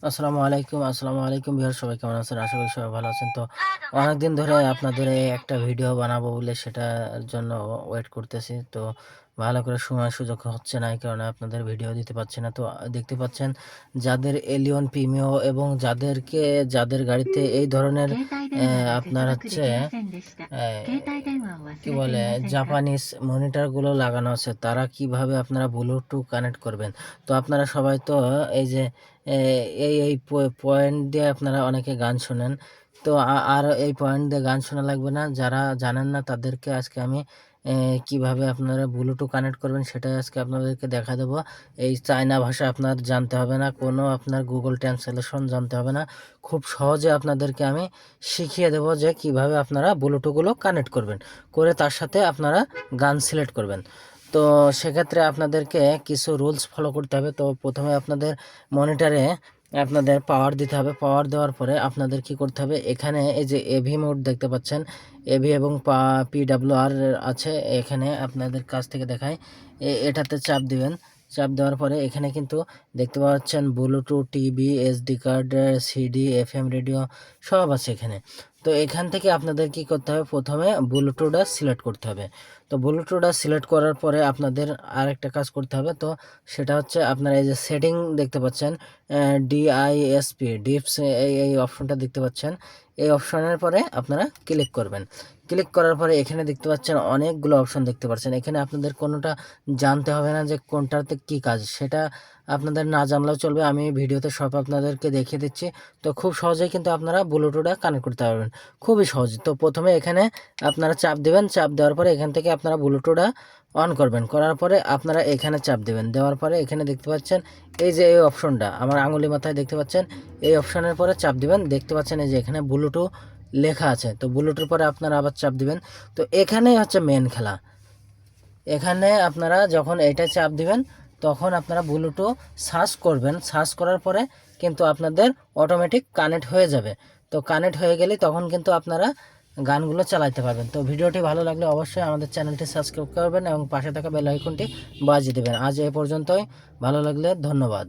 আসসালামু আলাইকুম ভিউয়ার, সবাই কেমন আছেন? আশা করি সবাই ভালো আছেন। তো অনেকদিন ধরে আপনাদের এই একটা ভিডিও বানাবো বলে সেটার জন্য ওয়েট করতেছি। তো ভালো করে সময় সুযোগ হচ্ছে না, এই কারণে আপনাদের ভিডিও দিতে পারছি না। তো দেখতে পাচ্ছেন, যাদের এলিয়ন প্রিমিও এবং যাদের গাড়িতে এই ধরনের 携帯電話が接 আপনার 続 হচ্ছে できませんでした。 携帯電話を কি 忘れて বলে いませんか জাপানিজ মনিটরগুলো লাগানো আছে, তারা কিভাবে আপনারা ব্লুটুথ কানেক্ট করবেন। তো আপনারা সবাই তো এই যে এ, এই পয়েন্ট দিয়ে আপনারা অনেকে গান শোনেন। তো আর এই পয়েন্ট দিয়ে গান শোনা লাগবে না। যারা জানেন না তাদেরকে আজকে আমি কিভাবে আপনারা ব্লুটুথ কানেক্ট করবেন সেটাই আজকে আপনাদেরকে দেখা দেবো। এই চায়না ভাষা আপনার জানতে হবে না, কোনো আপনার গুগল ট্রান্সলেশন জানতে হবে না। খুব সহজে আপনাদেরকে আমি শিখিয়ে দেবো যে কিভাবে আপনারা ব্লুটুথগুলো কানেক্ট করবেন, করে তার সাথে আপনারা গান সিলেক্ট করবেন। তো সেক্ষেত্রে আপনাদেরকে কিছু রুলস ফলো করতে হবে। তো প্রথমে আপনাদের মনিটরে আপনাদের পাওয়ার দিতে হবে। পাওয়ার দেওয়ার পরে আপনাদের কি করতে হবে, এখানে এই যে এভি মোড দেখতে পাচ্ছেন, এভি এবং PWR আছে, এখানে আপনাদের কাছ থেকে দেখায়, এটাতে চাপ দিবেন। চাপ দেওয়ার পরে এখানে কিন্তু দেখতে পাচ্ছেন Bluetooth, TV, SD card, CD, FM radio সব আছে এখানে। তো এখান থেকে আপনাদের কি করতে হবে, প্রথমে ব্লুটুথটা সিলেক্ট করতে হবে। তো ব্লুটুথটা সিলেক্ট করার পরে আপনাদের আরেকটা কাজ করতে হবে। তো সেটা হচ্ছে আপনারা এই যে সেটিং দেখতে পাচ্ছেন, ডিপস, এই অপশনটা দেখতে পাচ্ছেন। এই অপশনের পরে আপনারা ক্লিক করবেন। ক্লিক করার পরে এখানে দেখতে পাচ্ছেন অনেকগুলো অপশন দেখতে পাচ্ছেন। এখানে আপনাদের কোনোটা জানতে হবে না যে কোনটাতে কি কাজ, সেটা আপনাদের না জানলেও চলবে। আমি ভিডিওতে সব আপনাদেরকে দেখিয়ে দিচ্ছি। তো খুব সহজেই কিন্তু আপনারা ব্লুটুথটা কানেক্ট করতে পারবেন, খুবই সহজ। তো প্রথমে এখানে আপনারা চাপ দেবেন। চাপ দেওয়ার পরে এখান থেকে আপনারা ব্লুটুথটা অন করবেন। করার পরে আপনারা এখানে চাপ দেবেন। দেওয়ার পরে এখানে দেখতে পাচ্ছেন এই যে এই অপশনটা আমার আঙুলি মাথায় দেখতে পাচ্ছেন, এই অপশনের পরে চাপ দিবেন। দেখতে পাচ্ছেন এই যে এখানে ব্লুটুথ লেখা আছে। তো ব্লুটুথের পরে আপনারা আবার চাপ দিবেন। তো এখানেই হচ্ছে মেন খেলা। এখানে আপনারা যখন এটা চাপ দিবেন তখন আপনারা ব্লুটুথ সার্চ করবেন। সার্চ করার পরে কিন্তু আপনাদের অটোমেটিক কানেক্ট হয়ে যাবে। তো কানেক্ট হয়ে গেলে তখন কিন্তু আপনারা গানগুলো চালাতে পারবেন। তো ভিডিওটি ভালো লাগলে অবশ্যই আমাদের চ্যানেলটি সাবস্ক্রাইব করবেন এবং পাশে থাকা বেল আইকনটি বাজিয়ে দেবেন। আজ এ পর্যন্তই, ভালো লাগলে ধন্যবাদ।